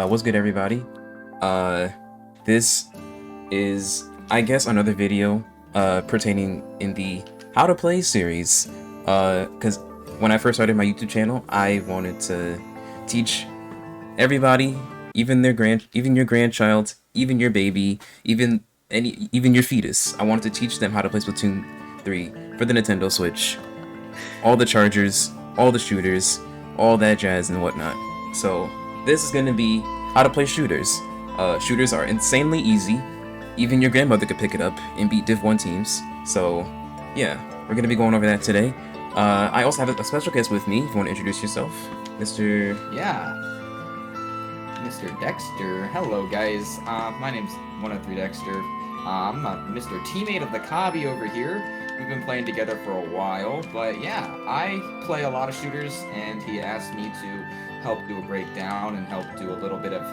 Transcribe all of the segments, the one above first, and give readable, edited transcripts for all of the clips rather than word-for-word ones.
What's good, everybody? This is, I guess, another video pertaining in the How to Play series. Because when I first started my YouTube channel, I wanted to teach everybody, even even your grandchild, even your baby, even your fetus. I wanted to teach them how to play Splatoon 3 for the Nintendo Switch. All the chargers, all the shooters, all that jazz and whatnot. So this is gonna be how to play shooters. Shooters are insanely easy. Even your grandmother could pick it up and beat Div 1 teams. So yeah, we're gonna be going over that today. I also have a special guest with me. If you want to introduce yourself, Mr. Yeah, Mr. Dexter. Hello, guys. My name's 103 Dexter. I'm Mr. Teammate of the Cobby over here. We've been playing together for a while, but yeah, I play a lot of shooters, and he asked me to help do a breakdown and help do a little bit of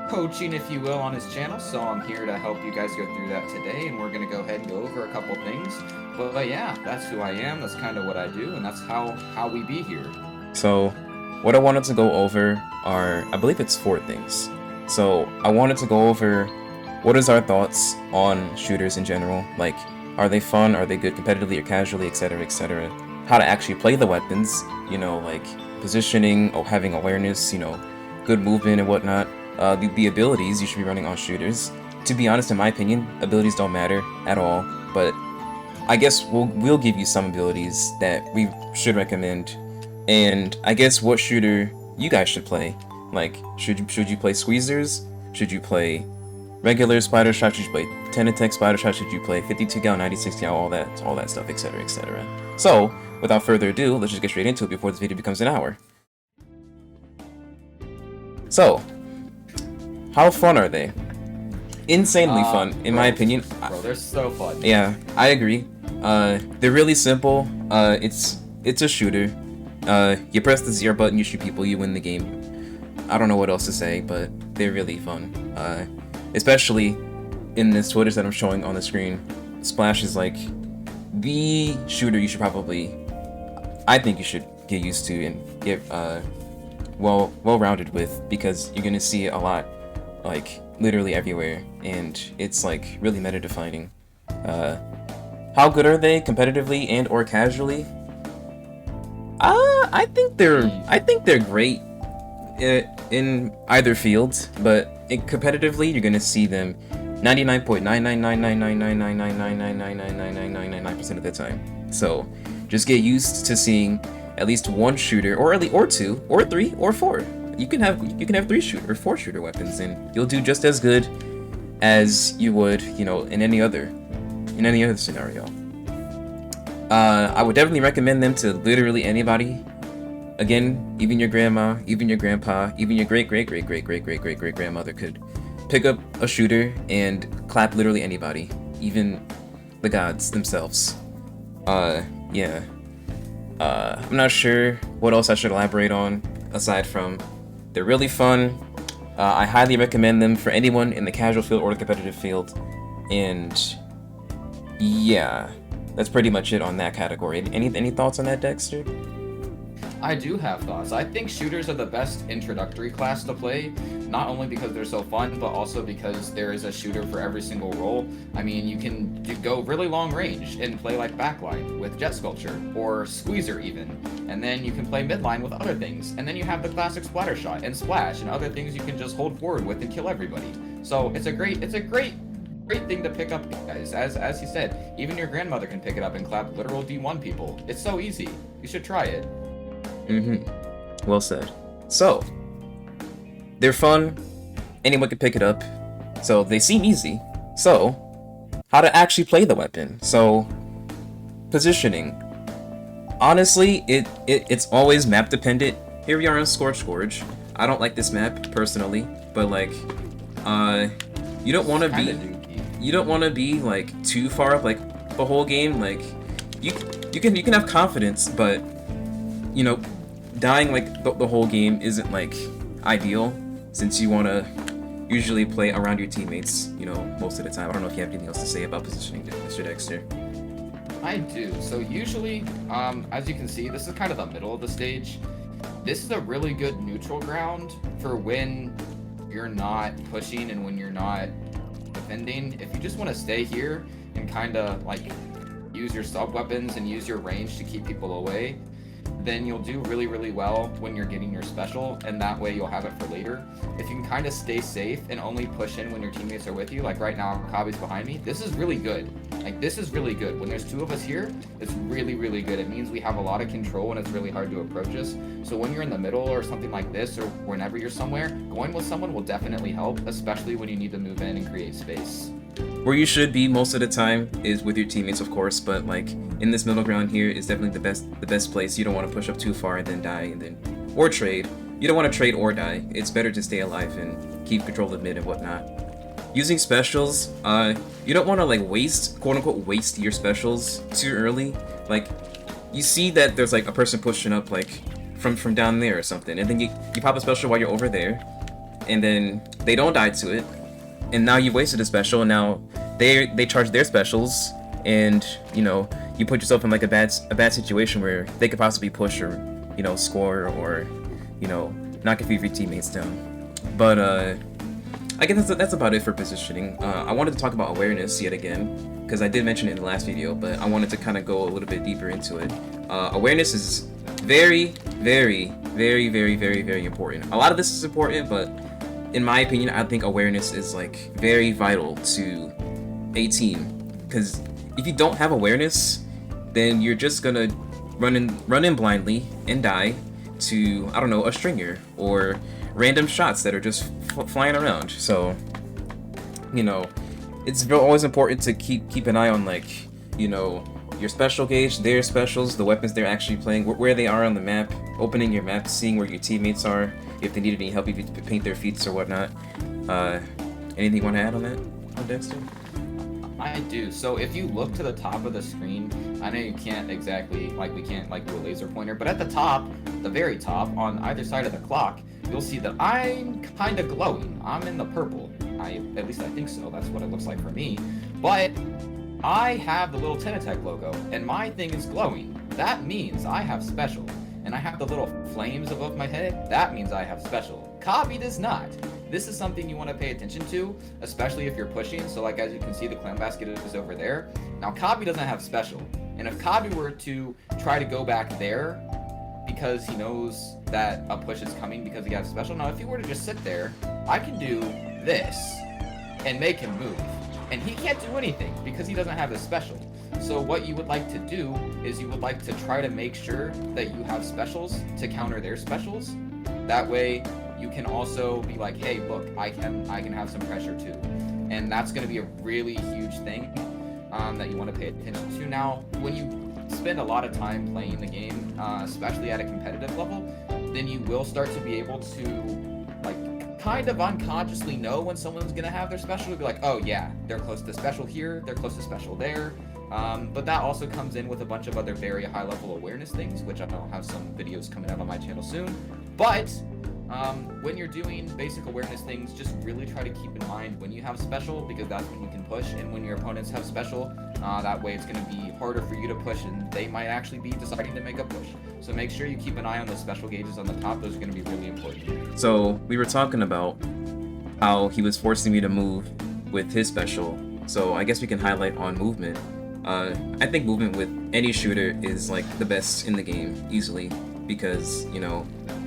coaching, if you will, on his channel. So I'm here to help you guys go through that today, and we're gonna go ahead and go over a couple things. But yeah, that's who I am. That's kind of what I do, and that's how we be here. So what I wanted to go over are, I believe it's 4 things. So I wanted to go over what is our thoughts on shooters in general, like are they fun, are they good competitively or casually, etc, etc. How to actually play the weapons, you know, like positioning or having awareness, you know, good movement and whatnot. The abilities you should be running on shooters. To be honest, in my opinion, abilities don't matter at all, but I guess we'll give you some abilities that we should recommend. And I guess what shooter you guys should play. Like, should you play squeezers? Should you play regular spider shot? Should you play 10 attack spider shot? Should you play 52 gal, 96 gal, all that stuff, etc, etc. So, without further ado, let's just get straight into it before this video becomes an hour. So, how fun are they? Insanely fun, in my opinion. Bro, they're so fun. Yeah, I agree. They're really simple. It's a shooter. You press the ZR button, you shoot people, you win the game. I don't know what else to say, but they're really fun. Especially in this footage that I'm showing on the screen. Splash is like the shooter you should probably, I think you should get used to and get well-rounded with, because you're gonna see it a lot, like literally everywhere, and it's like really meta-defining. How good are they competitively and or casually? I think they're great in either field, but competitively you're gonna see them 99.999999999999999% of the time. So just get used to seeing at least one shooter, or 2, or 3, or 4. You can have 3 shooter or 4 shooter weapons, and you'll do just as good as you would, you know, in any other scenario. I would definitely recommend them to literally anybody. Again, even your grandma, even your grandpa, even your great-great-great-great-great-great-great-grandmother could pick up a shooter and clap literally anybody, even the gods themselves. Yeah. I'm not sure what else I should elaborate on, aside from they're really fun. I highly recommend them for anyone in the casual field or the competitive field. And yeah, that's pretty much it on that category. Any thoughts on that, Dexter? I do have thoughts. I think shooters are the best introductory class to play, not only because they're so fun, but also because there is a shooter for every single role. I mean, you can go really long range and play like backline with Jet Sculpture, or Squeezer even, and then you can play midline with other things, and then you have the classic splatter shot and splash and other things you can just hold forward with and kill everybody. So it's a great thing to pick up, guys. As he said, even your grandmother can pick it up and clap literal D1 people. It's so easy. You should try it. Well said. So, they're fun, anyone can pick it up, so they seem easy. So, how to actually play the weapon. So, positioning. Honestly, it's always map dependent. Here we are on Scorch Gorge. I don't like this map, personally, but like, you don't want to be like too far up like the whole game. Like, you can have confidence, but you know, dying like the whole game isn't like ideal, since you want to usually play around your teammates, you know, most of the time. I don't know if you have anything else to say about positioning, Mr. Dexter. I do. So usually, as you can see, this is kind of the middle of the stage. This is a really good neutral ground for when you're not pushing and when you're not defending, if you just want to stay here and kind of like use your sub weapons and use your range to keep people away, then you'll do really, really well when you're getting your special, and that way you'll have it for later. If you can kind of stay safe and only push in when your teammates are with you, like right now, Kabi's behind me, this is really good. Like, this is really good. When there's two of us here, it's really, really good. It means we have a lot of control and it's really hard to approach us. So when you're in the middle or something like this, or whenever you're somewhere, going with someone will definitely help, especially when you need to move in and create space. Where you should be most of the time is with your teammates, of course, but like in this middle ground here is definitely the best place. You don't want to push up too far and then die, and then or trade. You don't want to trade or die. It's better to stay alive and keep control of mid and whatnot. Using specials, you don't want to like waste, quote unquote, waste your specials too early. Like, you see that there's like a person pushing up like from down there or something, and then you pop a special while you're over there, and then they don't die to it. And now you wasted a special, and now they charge their specials, and you know you put yourself in like a bad situation where they could possibly push or score or knock a few of your teammates down. But I guess that's about it for positioning. I wanted to talk about awareness yet again because I did mention it in the last video, but I wanted to kind of go a little bit deeper into it. Awareness is very, very, very, very, very, very important. A lot of this is important, but in my opinion, I think awareness is like very vital to a team, because if you don't have awareness, then you're just gonna run in blindly and die to, I don't know, a stringer or random shots that are just flying around. So it's always important to keep an eye on like your special gauge, their specials, the weapons they're actually playing, where they are on the map, opening your map, seeing where your teammates are, if they need any help, if you paint their feats or whatnot. Anything you want to add on that, Dexter? I do. So if you look to the top of the screen, I know you can't exactly, like we can't like do a laser pointer, but at the top, the very top, on either side of the clock, you'll see that I'm kind of glowing. I'm in the purple. At least I think so. That's what it looks like for me. But I have the little Tenatech logo, and my thing is glowing. That means I have special. And I have the little flames above my head. That means I have special. Kabi does not. This is something you want to pay attention to, especially if you're pushing. So like as you can see, the clan basket is over there. Now Kabi doesn't have special. And if Kabi were to try to go back there because he knows that a push is coming because he has special. Now if he were to just sit there, I can do this and make him move. And he can't do anything because he doesn't have his special. So what you would like to do is you would like to try to make sure that you have specials to counter their specials. That way you can also be like, hey, look, I can have some pressure too. And that's going to be a really huge thing that you want to pay attention to. Now, when you spend a lot of time playing the game, especially at a competitive level, then you will start to be able to like kind of unconsciously know when someone's going to have their special. You'll be like, oh yeah, they're close to special here, they're close to special there. But that also comes in with a bunch of other very high-level awareness things, which I'll have some videos coming out on my channel soon. But when you're doing basic awareness things, just really try to keep in mind when you have special, because that's when you can push, and when your opponents have special, that way it's going to be harder for you to push, and they might actually be deciding to make a push. So make sure you keep an eye on the special gauges on the top. Those are going to be really important. So we were talking about how he was forcing me to move with his special, so I guess we can highlight on movement. I think movement with any shooter is like the best in the game, easily, because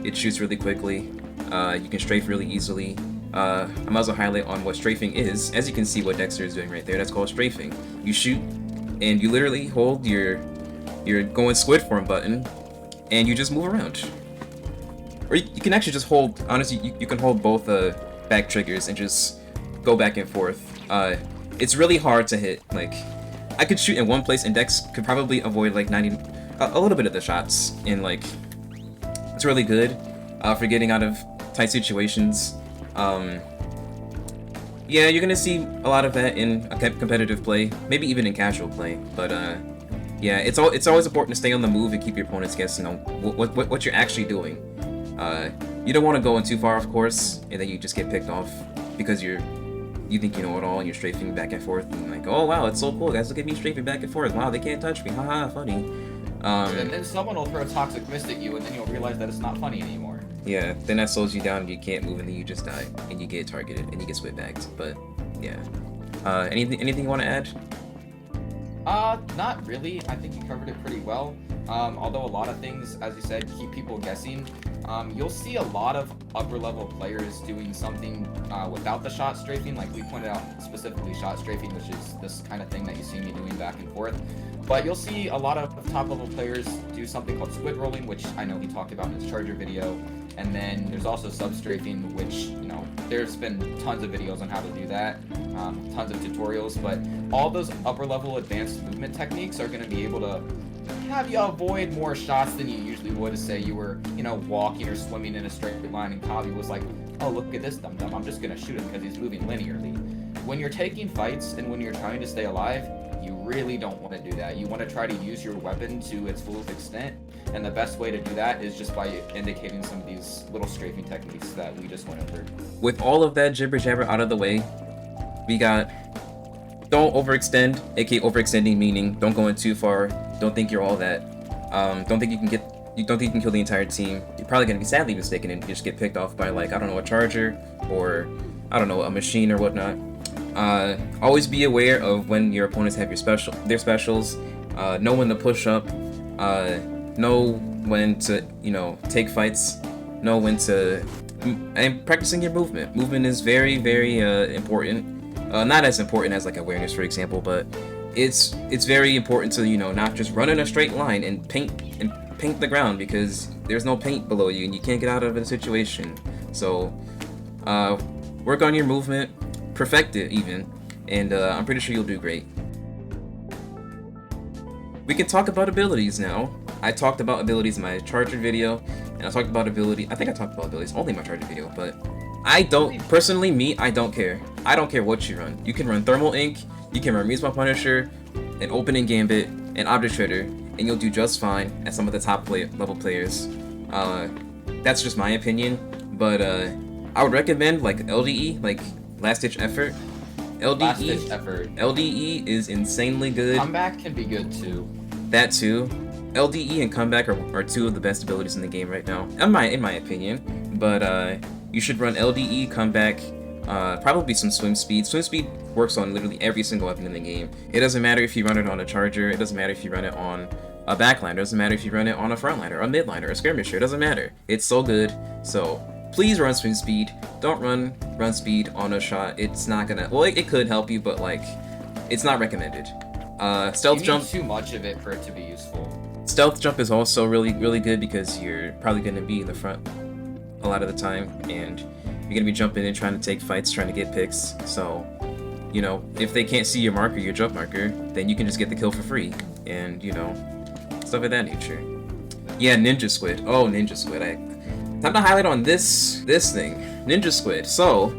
it shoots really quickly. You can strafe really easily. I might as well highlight on what strafing is. As you can see what Dexter is doing right there, that's called strafing. You shoot and you literally hold your going squid form button and you just move around. Or you can actually just hold, honestly, you can hold both back triggers and just go back and forth. It's really hard to hit. Like, I could shoot in one place and Dex could probably avoid like a little bit of the shots, and like it's really good for getting out of tight situations. Yeah, you're gonna see a lot of that in a competitive play, maybe even in casual play. But yeah, it's always important to stay on the move and keep your opponents guessing on what you're actually doing. You don't want to go in too far, of course, and then you just get picked off because you think you know it all and you're strafing back and forth and like, oh wow, it's so cool, guys, look at me strafing back and forth. Wow, they can't touch me. Haha, funny. And then someone will throw a toxic mist at you, and then you'll realize that it's not funny anymore. Yeah, then that slows you down and you can't move and then you just die and you get targeted and you get split bagged. But yeah. Anything you want to add? Not really. I think you covered it pretty well. Although a lot of things, as you said, keep people guessing. You'll see a lot of upper level players doing something without the shot strafing, like we pointed out specifically shot strafing, which is this kind of thing that you see me doing back and forth. But you'll see a lot of top level players do something called squid rolling, which I know he talked about in his Charger video. And then there's also sub strafing, which, you know, there's been tons of videos on how to do that, tons of tutorials, but all those upper level advanced movement techniques are going to be able to have you avoid more shots than you usually would. Say you were, you know, walking or swimming in a straight line and Kavi was like, oh, look at this dum-dum, I'm just going to shoot him because he's moving linearly. When you're taking fights and when you're trying to stay alive, you really don't want to do that. You want to try to use your weapon to its fullest extent, and the best way to do that is just by indicating some of these little strafing techniques that we just went over. With all of that jibber jabber out of the way, we got don't overextend, aka overextending meaning don't go in too far, don't think you're all that, don't think you can kill the entire team. You're probably gonna be sadly mistaken and just get picked off by, like, I don't know, a charger or I don't know, a machine or whatnot. Always be aware of when your opponents have their specials. Know when to push up. Know when to, you know, take fights. Know when to, and practicing your movement. Movement is very, very important. Not as important as like awareness, for example, but it's very important to, you know, not just run in a straight line and paint the ground, because there's no paint below you and you can't get out of a situation. So work on your movement. Perfect it even, and I'm pretty sure you'll do great. We can talk about abilities now. I talked about abilities in my Charger video, and I think I talked about abilities only in my Charger video, but I don't, personally, I don't care. I don't care what you run. You can run Thermal Ink, you can run Muse Punisher, an Opening Gambit, and Object Shredder, and you'll do just fine as some of the top level players. That's just my opinion, but I would recommend like LDE, like Last Ditch Effort. LDE is insanely good. Comeback can be good too. That too. LDE and Comeback are two of the best abilities in the game right now, in my opinion. But you should run LDE, Comeback, probably some Swim Speed. Swim Speed works on literally every single weapon in the game. It doesn't matter if you run it on a Charger, it doesn't matter if you run it on a backliner, it doesn't matter if you run it on a frontliner, a midliner, a skirmisher, it doesn't matter. It's so good. So please run Swim Speed. Don't run speed on a shot. It's not gonna, well, it could help you, but like, it's not recommended. Stealth Jump. Too much of it for it to be useful. Stealth Jump is also really, really good because you're probably gonna be in the front a lot of the time, and you're gonna be jumping in trying to take fights, trying to get picks. So, you know, if they can't see your marker, your jump marker, then you can just get the kill for free, and you know, stuff of that nature. Yeah, Ninja Squid. Oh, Ninja Squid. Time to highlight on this thing, Ninja Squid. So,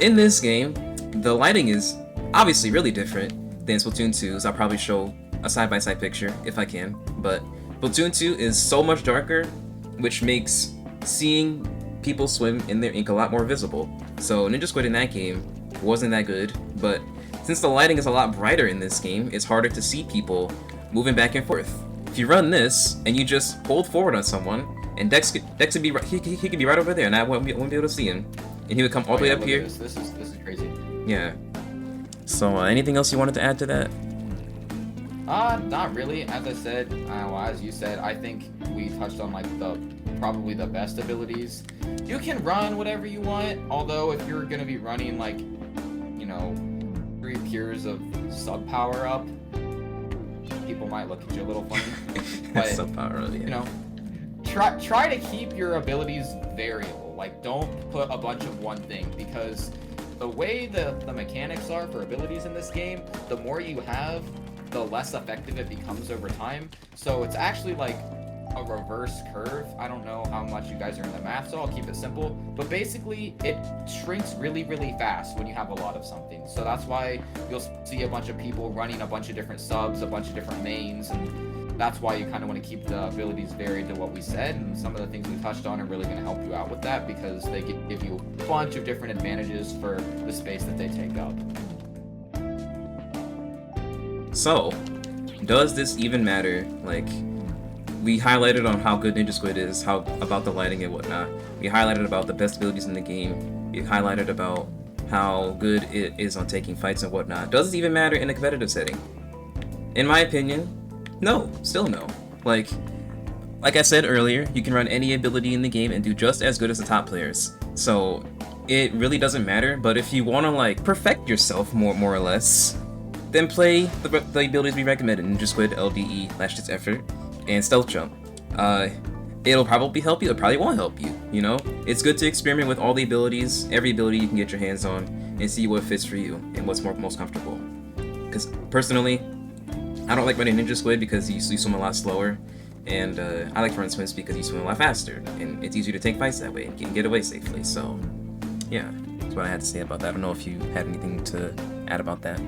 in this game, the lighting is obviously really different than Splatoon 2's. I'll probably show a side-by-side picture if I can, but Splatoon 2 is so much darker, which makes seeing people swim in their ink a lot more visible. So Ninja Squid in that game wasn't that good, but since the lighting is a lot brighter in this game, it's harder to see people moving back and forth. If you run this and you just hold forward on someone, and Dex could be right, he could be right over there, and I won't be able to see him, and he would come all the way up here. This is crazy. Yeah. So anything else you wanted to add to that? Not really. As I said, as you said, I think we touched on like probably the best abilities. You can run whatever you want, although if you're gonna be running like, you know, 3 pures of sub power up, people might look at you a little funny. But Sub power up, yeah. You know, try to keep your abilities variable. Like, don't put a bunch of one thing, because the way the mechanics are for abilities in this game, the more you have, the less effective it becomes over time. So it's actually like a reverse curve. I don't know how much you guys are in the math, so I'll keep it simple. But basically, it shrinks really, really fast when you have a lot of something. So that's why you'll see a bunch of people running a bunch of different subs, a bunch of different mains, and that's why you kind of want to keep the abilities varied to what we said. And some of the things we touched on are really going to help you out with that, because they give you a bunch of different advantages for the space that they take up. So, does this even matter? Like, we highlighted on how good Ninja Squid is, how about the lighting and whatnot. We highlighted about the best abilities in the game. We highlighted about how good it is on taking fights and whatnot. Does it even matter in a competitive setting? In my opinion, no. Still no. Like I said earlier, you can run any ability in the game and do just as good as the top players. So it really doesn't matter. But if you want to like perfect yourself more or less, then play the abilities we recommended: Ninja Squid, LDE, Last Ditch Effort, and Stealth Jump. It'll probably help you, it probably won't help you, you know? It's good to experiment with all the abilities, every ability you can get your hands on, and see what fits for you and what's most comfortable. Because personally, I don't like running Ninja Squid because you swim a lot slower, and I like to run swims because you swim a lot faster, and it's easier to take fights that way and get away safely. So, yeah, that's what I had to say about that. I don't know if you had anything to add about that.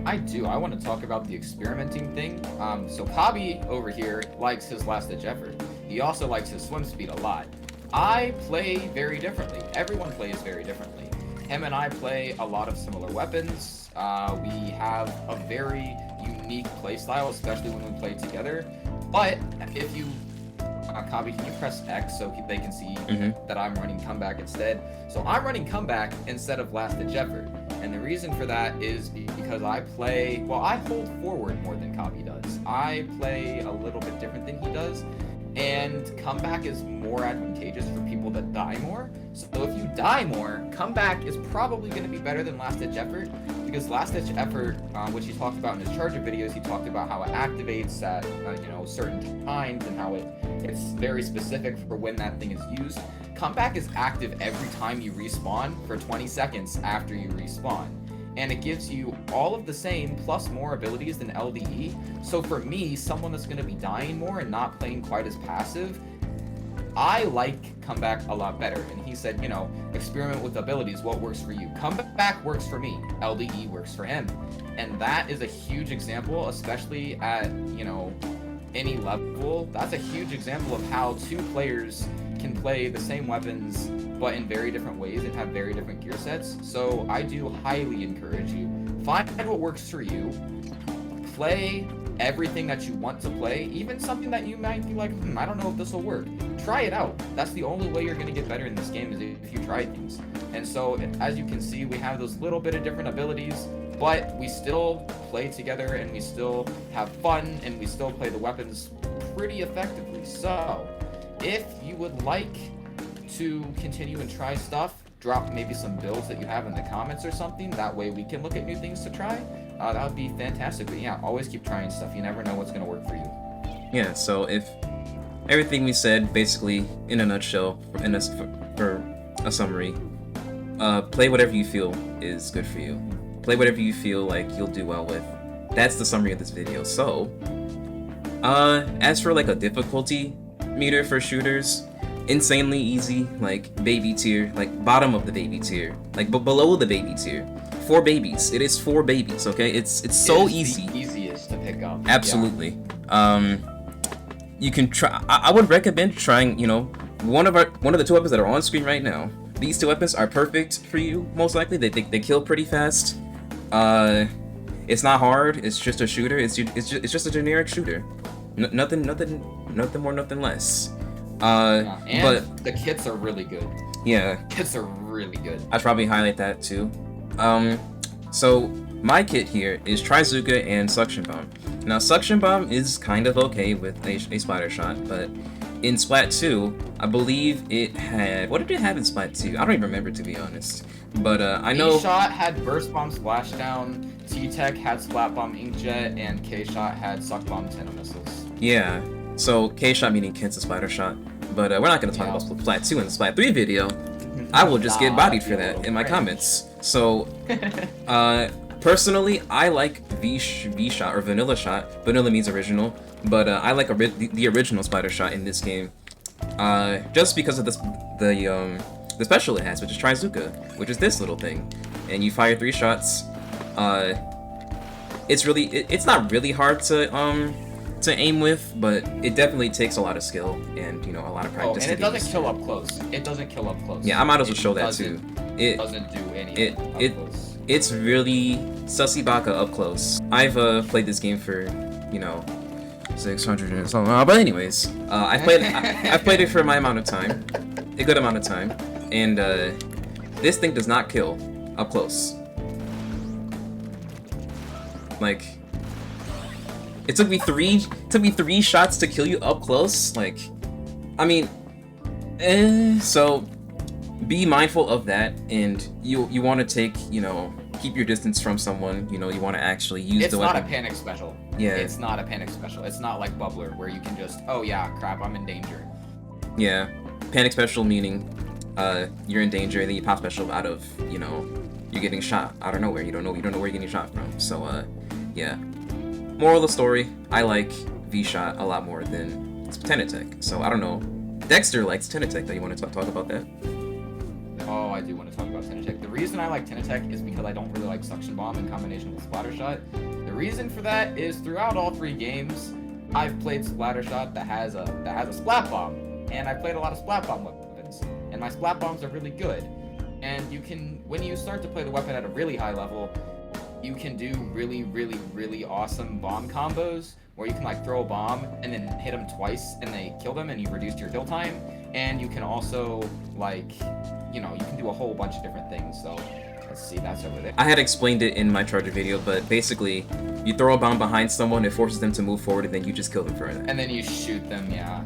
I do. I want to talk about the experimenting thing. So Kabi over here likes his last ditch effort. He also likes his swim speed a lot. I play very differently. Everyone plays very differently. Him and I play a lot of similar weapons. We have a very unique playstyle, especially when we play together. But if you Kabi, can you press X so they can see that I'm running comeback instead? So I'm running comeback instead of last ditch effort. And the reason for that is because I hold forward more than Kabi does. I play a little bit different than he does. And comeback is more advantageous for people that die more. So if you die more, comeback is probably going to be better than last ditch effort, because last ditch effort, which he talked about in his charger videos, he talked about how it activates at certain times and how it's very specific for when that thing is used. Comeback is active every time you respawn for 20 seconds after you respawn. And it gives you all of the same plus more abilities than LDE. So for me, someone that's going to be dying more and not playing quite as passive, I like comeback a lot better. And he said, experiment with abilities, what works for you? Comeback works for me, LDE works for him. And that is a huge example, especially at, any level. That's a huge example of how two players can play the same weapons but in very different ways and have very different gear sets. So I do highly encourage you, find what works for you, play everything that you want to play, even something that you might be like, I don't know if this will work. Try it out. That's the only way you're going to get better in this game, is if you try things. And so, as you can see, we have those little bit of different abilities, but we still play together and we still have fun and we still play the weapons pretty effectively. So, if you would like to continue and try stuff, drop maybe some builds that you have in the comments or something. That way we can look at new things to try. That would be fantastic. But yeah, always keep trying stuff. You never know what's going to work for you. Yeah, so if everything we said, basically, in a nutshell, for a summary, play whatever you feel is good for you. Play whatever you feel like you'll do well with. That's the summary of this video. So, as for like a difficulty meter for shooters, insanely easy, like baby tier, like bottom of the baby tier, like below the baby tier. 4 babies. It is 4 babies. Okay, it's so easy. The easiest to pick up. Absolutely. Yeah. You can try. I would recommend trying. One of the 2 weapons that are on screen right now. These 2 weapons are perfect for you. Most likely, they kill pretty fast. It's not hard. It's just a shooter. It's just a generic shooter. Nothing more, nothing less. And but the kits are really good. Yeah, kits are really good. I'd probably highlight that too. So my kit here is Trizuka and Suction Bomb. Now Suction Bomb is kind of okay with a splatter shot, but in Splat 2, I believe it had, what did it have in Splat 2? I don't even remember, to be honest. But I know B-Shot had Burst Bomb Splashdown, T-Tech had Splat Bomb Inkjet, and K-Shot had Suck Bomb Tentacle Missiles. Yeah. So K-Shot meaning Kent's a splatter shot, but we're not going to talk about Splat 2 in the Splat 3 video. I will just get bodied for that in my comments. So, personally, I like V-Shot or Vanilla Shot. Vanilla means original, but I like the original splatter shot in this game, just because of the special it has, which is Trizuka, which is this little thing, and you fire 3 shots. It's not really hard to aim with, but it definitely takes a lot of skill and a lot of practice. And it doesn't kill up close. It doesn't kill up close. Yeah, I might as well show that too. It doesn't do anything up close. It's really sussy baka up close. I've played this game for 600 and something. But anyways, I've played it for my amount of time, a good amount of time, and this thing does not kill up close. Like, it took me three shots to kill you up close. Like, I mean, so be mindful of that, and you want to take, you know, keep your distance from someone. You know, you want to actually use the weapon. It's not a panic special. Yeah. It's not a panic special. It's not like Bubbler where you can just, oh yeah, crap, I'm in danger. Yeah, panic special meaning you're in danger, and then you pop special out of, you know, you're getting shot out of nowhere. You don't know where you're getting shot from. So yeah. Moral of the story: I like V-Shot a lot more than Tenatech. So I don't know. Dexter likes Tenatech. Do you want to talk about that? Oh, I do want to talk about Tenatech. The reason I like Tenatech is because I don't really like Suction Bomb in combination with Splattershot. The reason for that is throughout all 3 games, I've played Splattershot that has a Splat Bomb, and I've played a lot of Splat Bomb weapons, and my Splat Bombs are really good. And you can, when you start to play the weapon at a really high level, you can do really, really, really awesome bomb combos where you can like throw a bomb and then hit them twice and they kill them and you reduce your kill time. And you can also like, you know, you can do a whole bunch of different things. So let's see, that's over there. I had explained it in my Charger video, but basically, you throw a bomb behind someone, it forces them to move forward, and then you just kill them further. And then you shoot them, yeah.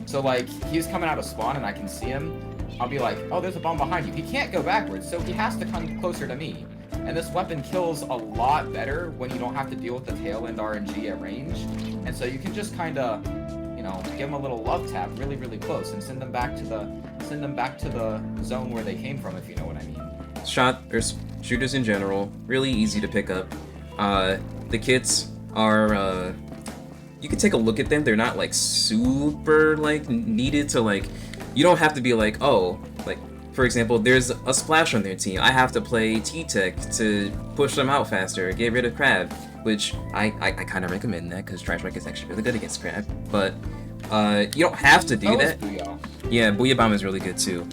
So like, he's coming out of spawn and I can see him. I'll be like, oh, there's a bomb behind you. He can't go backwards, so he has to come closer to me. And this weapon kills a lot better when you don't have to deal with the tail end RNG at range. And so you can just kind of, you know, give them a little love tap really, really close and send them back to the zone where they came from, if you know what I mean. Shooters in general, really easy to pick up. The kits are, you can take a look at them. They're not like super like needed to like, you don't have to be like, oh, like, for example, there's a Splash on their team. I have to play T-Tech to push them out faster, get rid of Crab, which I kind of recommend that because Trash Wreck is actually really good against Crab. But you don't have to do that. Booyah. Yeah, Booyah Bomb is really good too.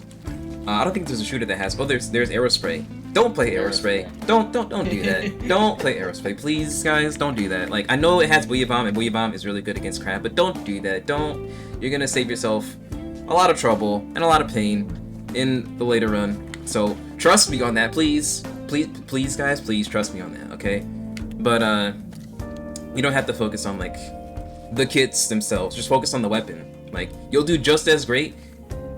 I don't think there's a shooter that has. Oh, there's Aerospray. Don't play Aerospray. Don't do that. Don't play Aerospray, please, guys. Don't do that. Like, I know it has Booyah Bomb, and Booyah Bomb is really good against Crab, but don't do that. Don't. You're gonna save yourself a lot of trouble and a lot of pain in the later run. So trust me on that, please. Please, guys, please trust me on that, okay? But you don't have to focus on like the kits themselves. Just focus on the weapon. Like, you'll do just as great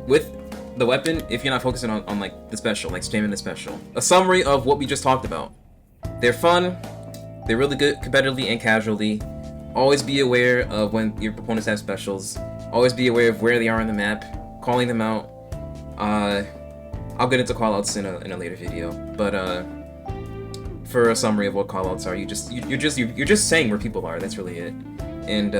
with the weapon if you're not focusing on like the special, like spamming the special. A summary of what we just talked about. They're fun. They're really good competitively and casually. Always be aware of when your opponents have specials. Always be aware of where they are on the map. Calling them out. I'll get into callouts in a later video, but for a summary of what callouts are, you're just saying where people are. That's really it. And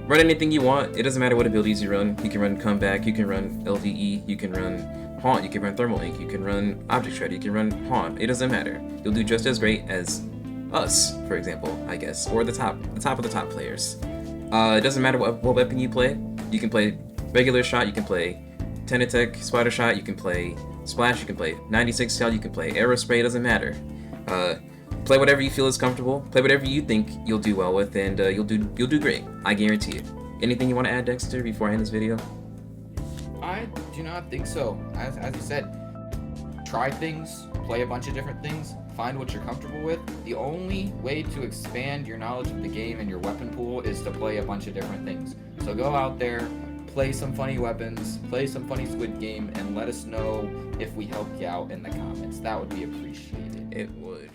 run anything you want. It doesn't matter what abilities you run. You can run Comeback. You can run LVE. You can run Haunt. You can run Thermal Ink. You can run Object Shred. You can run Haunt. It doesn't matter. You'll do just as great as us, for example, I guess, or the top of the top players. It doesn't matter what weapon you play. You can play regular shot. You can play Tenatech, Splattershot, you can play Splash, you can play 96 Cal, you can play Aerospray, it doesn't matter. Play whatever you feel is comfortable, play whatever you think you'll do well with, and you'll do great. I guarantee it. Anything you want to add, Dexter, before I end this video? I do not think so. As you said, try things, play a bunch of different things, find what you're comfortable with. The only way to expand your knowledge of the game and your weapon pool is to play a bunch of different things. So go out there, play some funny weapons, play some funny Squid Game, and let us know if we helped you out in the comments. That would be appreciated. It would.